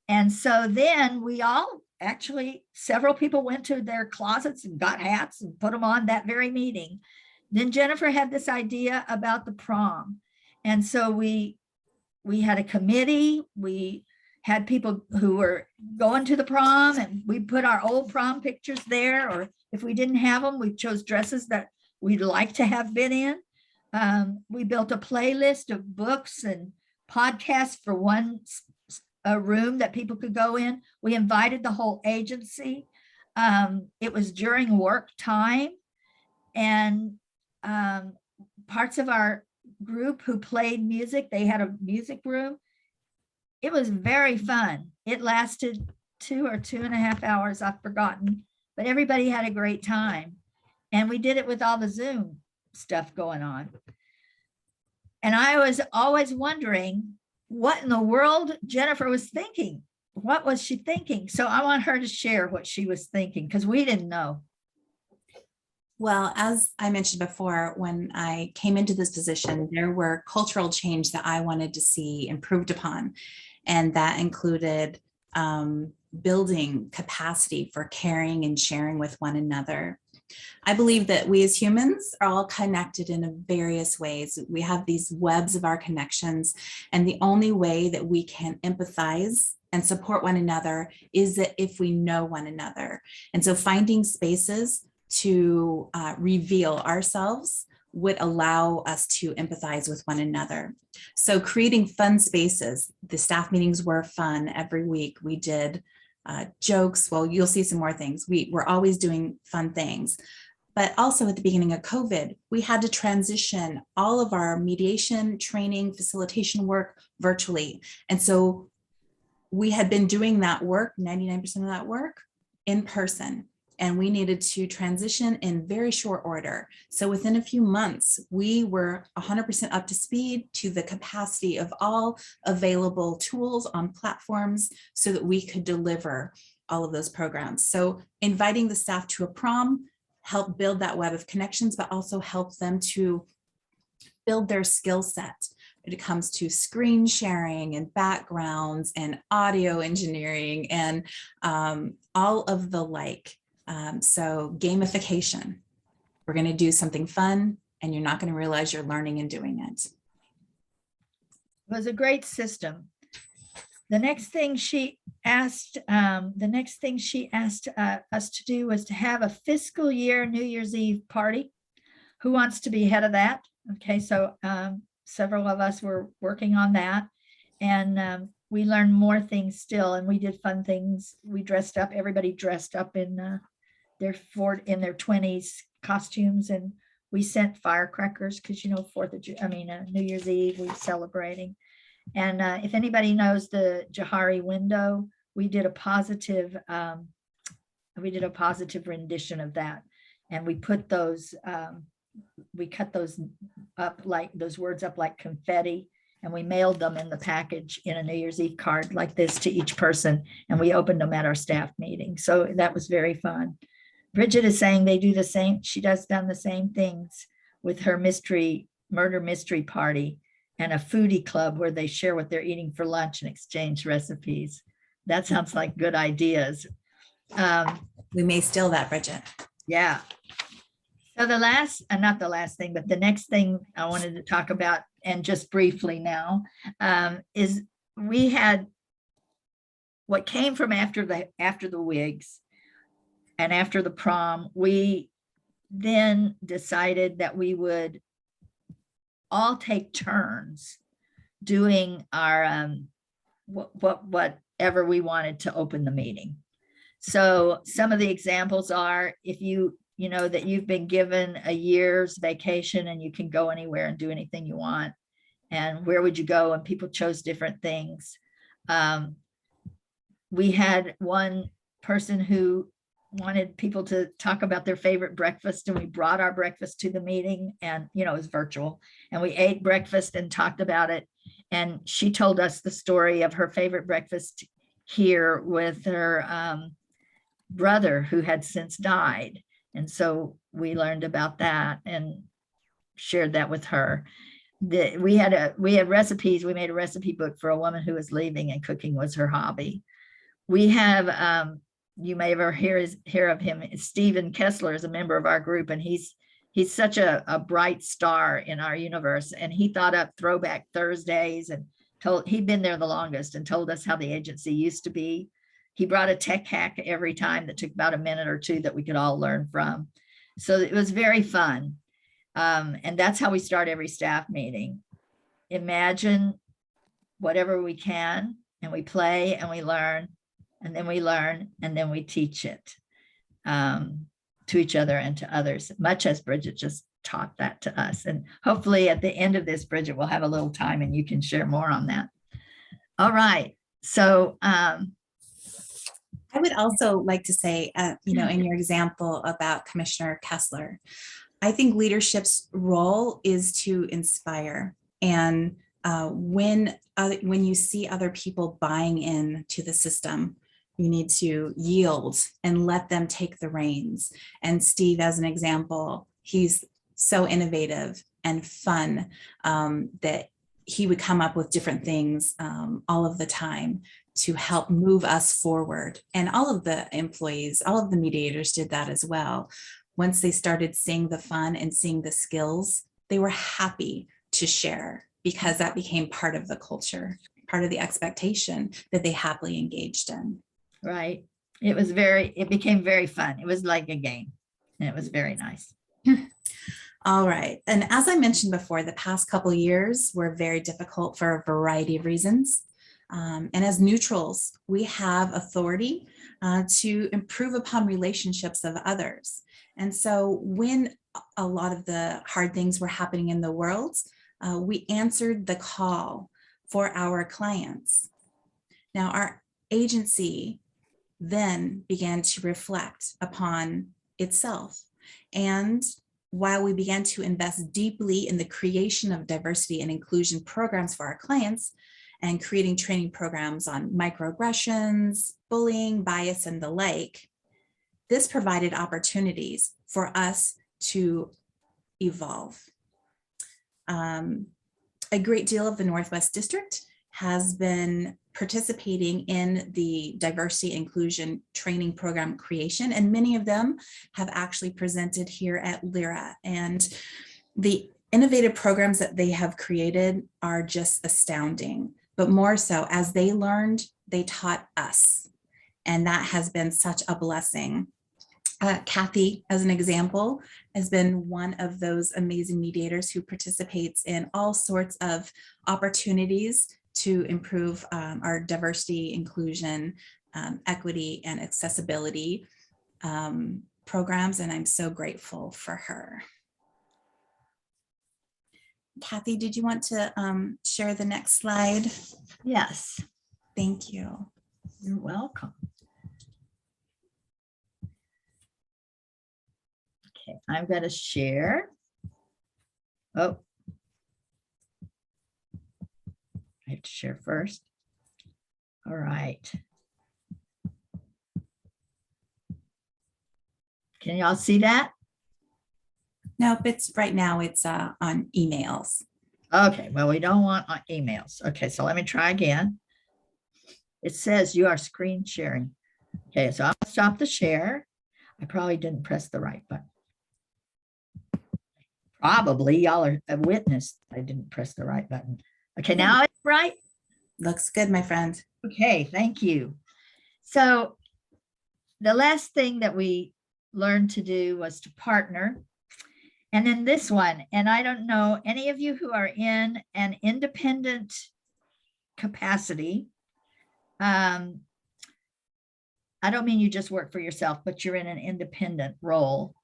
And so then we all actually, several people went to their closets and got hats and put them on that very meeting. Then Jennifer had this idea about the prom. And so we had a committee. We had people who were going to the prom, and we put our old prom pictures there, or if we didn't have them, we chose dresses that we'd like to have been in. We built a playlist of books and podcasts for one room that people could go in. We invited the whole agency. It was during work time, and parts of our group who played music, they had a music room. It was very fun. It lasted 2 or 2.5 hours, I've forgotten, but everybody had a great time. And we did it with all the Zoom stuff going on. And I was always wondering what in the world Jennifer was thinking. What was she thinking? So I want her to share what she was thinking, because we didn't know. Well, as I mentioned before, when I came into this position, there were cultural change that I wanted to see improved upon. And that included building capacity for caring and sharing with one another. I believe that we as humans are all connected in various ways. We have these webs of our connections, and the only way that we can empathize and support one another is that if we know one another. And so finding spaces to reveal ourselves would allow us to empathize with one another. So creating fun spaces, the staff meetings were fun every week. We did jokes. Well, you'll see some more things. We're always doing fun things. But also at the beginning of COVID, we had to transition all of our mediation, training, facilitation work virtually. And so we had been doing that work, 99% of that work, in person. And we needed to transition in very short order. So within a few months, we were 100% up to speed to the capacity of all available tools on platforms so that we could deliver all of those programs. So inviting the staff to a prom helped build that web of connections, but also help them to build their skill set when it comes to screen sharing and backgrounds and audio engineering and all of the like. So gamification, we're going to do something fun and you're not going to realize you're learning and doing it. It was a great system. The next thing she asked, us to do was to have a fiscal year New Year's Eve party. Who wants to be head of that? Okay, so several of us were working on that. And we learned more things still, and we did fun things. We dressed up, everybody dressed up in their 20s costumes, and we sent firecrackers because, you know, New Year's Eve, we're celebrating. And if anybody knows the Johari window, we did a positive rendition of that. And we put those, we cut those up, like those words up like confetti, and we mailed them in the package in a New Year's Eve card like this to each person. And we opened them at our staff meeting. So that was very fun. Bridget is saying they do the same. She does done the same things with her murder mystery party and a foodie club where they share what they're eating for lunch and exchange recipes. That sounds like good ideas. We may steal that, Bridget. Yeah. So the last, not the last thing, but the next thing I wanted to talk about, and just briefly now, is we had what came from after the wigs and after the prom. We then decided that we would all take turns doing our whatever we wanted to open the meeting. So some of the examples are, if you know that you've been given a year's vacation and you can go anywhere and do anything you want, and where would you go? And people chose different things. We had one person who wanted people to talk about their favorite breakfast, and we brought our breakfast to the meeting, and it was virtual, and we ate breakfast and talked about it. And she told us the story of her favorite breakfast here with her brother who had since died. And so we learned about that and shared that with her. We had recipes. We made a recipe book for a woman who was leaving, and cooking was her hobby. We have, you may ever hear of him, Stephen Kessler is a member of our group, and he's such a bright star in our universe. And he thought up Throwback Thursdays, and he'd been there the longest, and told us how the agency used to be. He brought a tech hack every time that took about a minute or two that we could all learn from. So it was very fun. And that's how we start every staff meeting. Imagine whatever we can, and we play and we learn, and then we learn, and then we teach it to each other and to others, much as Bridget just taught that to us. And hopefully at the end of this, Bridget, we'll have a little time and you can share more on that. All right. So I would also like to say, in your example about Commissioner Kessler, I think leadership's role is to inspire. And when you see other people buying in to the system, you need to yield and let them take the reins. And Steve, as an example, he's so innovative and fun that he would come up with different things all of the time to help move us forward. And all of the employees, all of the mediators did that as well. Once they started seeing the fun and seeing the skills, they were happy to share, because that became part of the culture, part of the expectation that they happily engaged in. Right. It became very fun. It was like a game, and it was very nice. All right. And as I mentioned before, the past couple of years were very difficult for a variety of reasons. And as neutrals, we have authority to improve upon relationships of others. And so when a lot of the hard things were happening in the world, we answered the call for our clients. Now, our agency then began to reflect upon itself. And while we began to invest deeply in the creation of diversity and inclusion programs for our clients, and creating training programs on microaggressions, bullying, bias, and the like, this provided opportunities for us to evolve. A great deal of the Northwest District has been participating in the diversity inclusion training program creation, and many of them have actually presented here at LYRA. And the innovative programs that they have created are just astounding. But more so, as they learned, they taught us. And that has been such a blessing. Cathy, as an example, has been one of those amazing mediators who participates in all sorts of opportunities to improve our diversity, inclusion, equity, and accessibility programs, and I'm so grateful for her. Cathy, did you want to share the next slide? Yes, Thank you. you're welcome. Okay, I'm going to share. Oh, I have to share first. All right. Can y'all see that? Nope, it's right now it's on emails. Okay, well, we don't want emails. Okay, so let me try again. It says you are screen sharing. Okay, so I'll stop the share. I probably didn't press the right button. Probably y'all are a witness. I didn't press the right button. Okay, now it's right. Looks good, my friend. Okay, thank you. So the last thing that we learned to do was to partner. And then this one, and I don't know any of you who are in an independent capacity. I don't mean you just work for yourself, but you're in an independent role.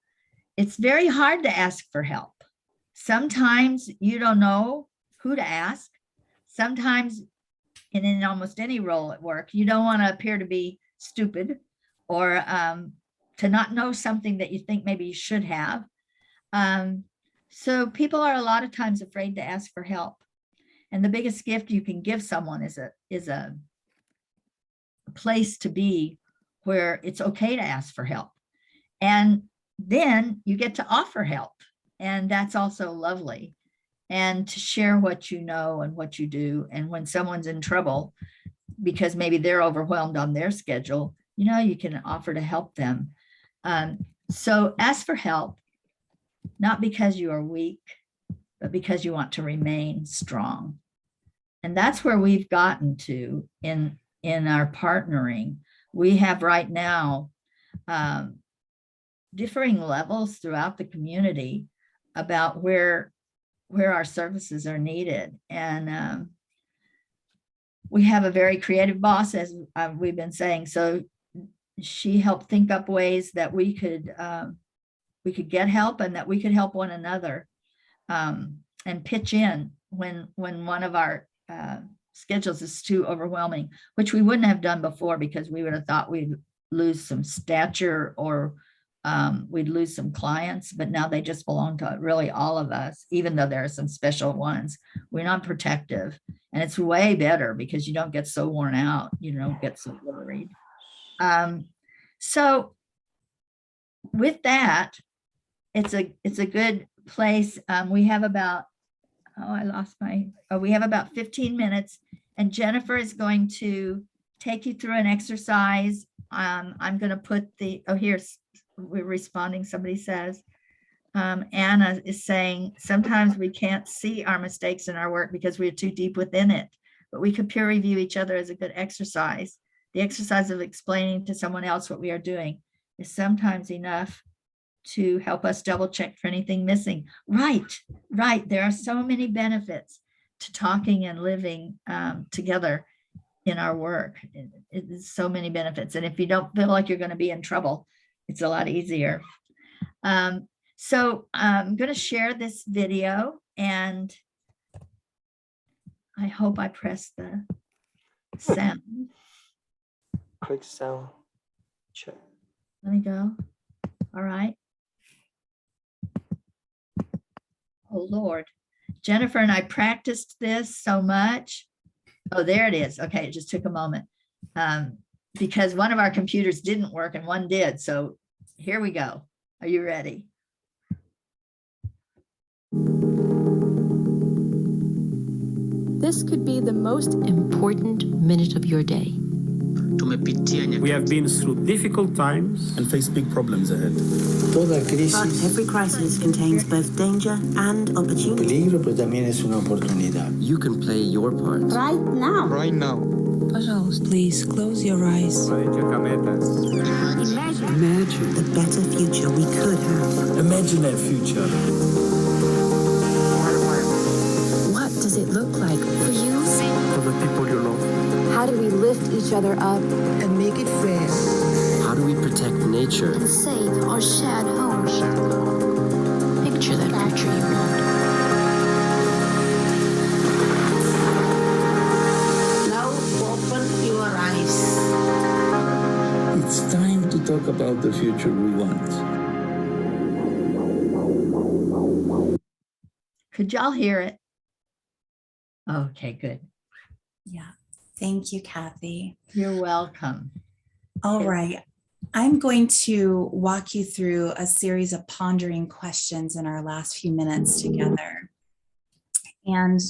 It's very hard to ask for help. Sometimes you don't know who to ask. Sometimes, and in almost any role at work, you don't want to appear to be stupid or to not know something that you think maybe you should have. So people are a lot of times afraid to ask for help. And the biggest gift you can give someone is a place to be where it's okay to ask for help. And then you get to offer help. And that's also lovely. And to share what you know and what you do. And when someone's in trouble, because maybe they're overwhelmed on their schedule, you know, you can offer to help them. So ask for help, not because you are weak, but because you want to remain strong. And that's where we've gotten to in our partnering. We have right now differing levels throughout the community about where our services are needed. And we have a very creative boss, as we've been saying. So she helped think up ways that we could get help and that we could help one another and pitch in when one of our schedules is too overwhelming, which we wouldn't have done before because we would have thought we'd lose some stature or we'd lose some clients, but now they just belong to really all of us, even though there are some special ones. We're not protective, and it's way better because you don't get so worn out, you don't get so worried. So with that, it's a good place. We have about, we have about 15 minutes, and Jennifer is going to take you through an exercise. I'm going to put we're responding, somebody says. Anna is saying, sometimes we can't see our mistakes in our work because we're too deep within it, but we could peer review each other as a good exercise. The exercise of explaining to someone else what we are doing is sometimes enough to help us double check for anything missing. Right. There are so many benefits to talking and living together in our work. It's so many benefits. And if you don't feel like you're going to be in trouble, it's a lot easier. So I'm going to share this video, and I hope I press the sound. Click sound. Check. Let me go. All right. Oh, Lord. Jennifer and I practiced this so much. Oh, there it is. Okay, it just took a moment. Because one of our computers didn't work and one did. So here we go. Are you ready? This could be the most important minute of your day. We have been through difficult times and face big problems ahead. But every crisis contains both danger and opportunity. Peligro, pero también es una oportunidad. You can play your part. Right now. Right now. Please close your eyes. Imagine the better future we could have. Imagine that future. What does it look like for you? For the How do we lift each other up and make it fair? How do we protect nature and save our shared home? Picture that future you want. Now open your eyes. It's time to talk about the future we want. Could y'all hear it? Okay, good. Yeah. Thank you, Cathy. You're welcome. All right. I'm going to walk you through a series of pondering questions in our last few minutes together. And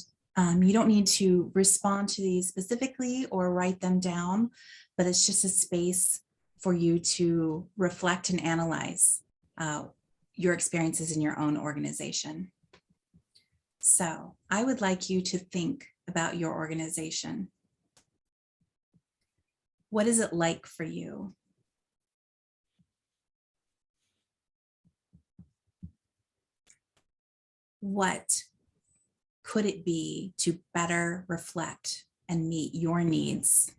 you don't need to respond to these specifically or write them down, but it's just a space for you to reflect and analyze your experiences in your own organization. So I would like you to think about your organization. What is it like for you? What could it be to better reflect and meet your needs?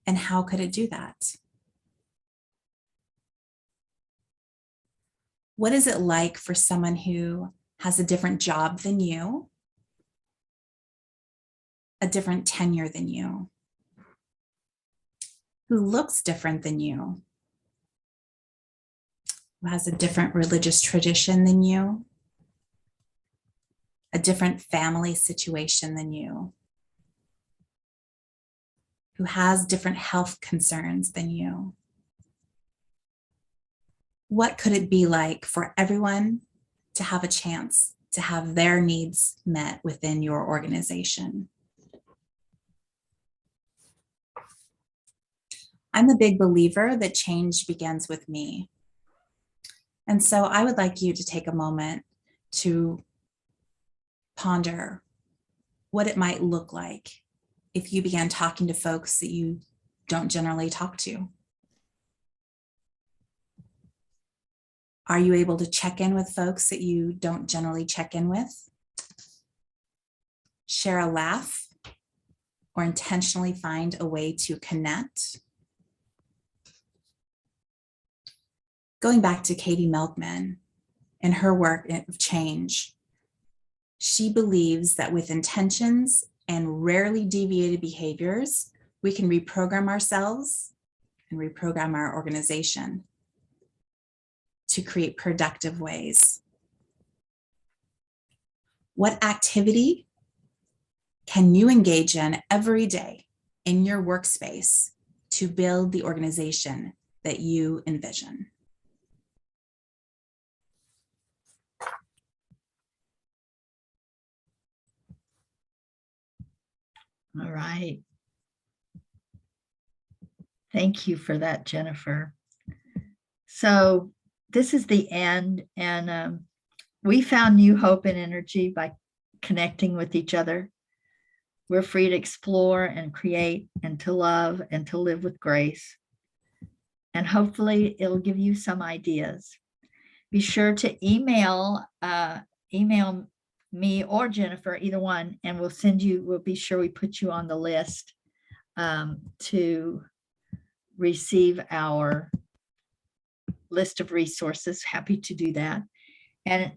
And how could it do that? What is it like for someone who has a different job than you, a different tenure than you, who looks different than you, who has a different religious tradition than you, a different family situation than you, who has different health concerns than you? What could it be like for everyone to have a chance to have their needs met within your organization? I'm a big believer that change begins with me. And so I would like you to take a moment to ponder what it might look like if you began talking to folks that you don't generally talk to. Are you able to check in with folks that you don't generally check in with? Share a laugh or intentionally find a way to connect? Going back to Katie Melkman and her work of change, she believes that with intentions and rarely deviated behaviors, we can reprogram ourselves and reprogram our organization to create productive ways. What activity can you engage in every day in your workspace to build the organization that you envision? All right. Thank you for that, Jennifer. So this is the end, and we found new hope and energy by connecting with each other. We're free to explore and create and to love and to live with grace. And hopefully it'll give you some ideas. Be sure to email me or Jennifer, either one, and we'll be sure we put you on the list to receive our list of resources. Happy to do that. And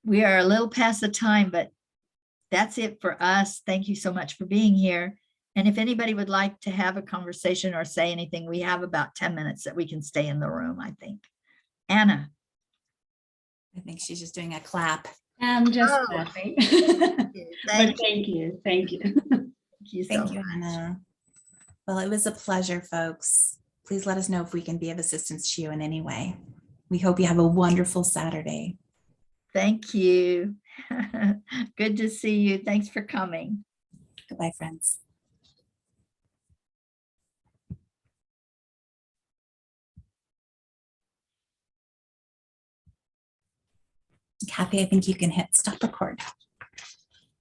we are a little past the time, but that's it for us. Thank you so much for being here. And if anybody would like to have a conversation or say anything, we have about 10 minutes that we can stay in the room, I think. Anna. I think she's just doing a clap. I'm just laughing. But thank you. Thank you. Thank you, Anna. Well, it was a pleasure, folks. Please let us know if we can be of assistance to you in any way. We hope you have a wonderful Saturday. Thank you. Good to see you. Thanks for coming. Goodbye, friends. Cathy, I think you can hit stop record.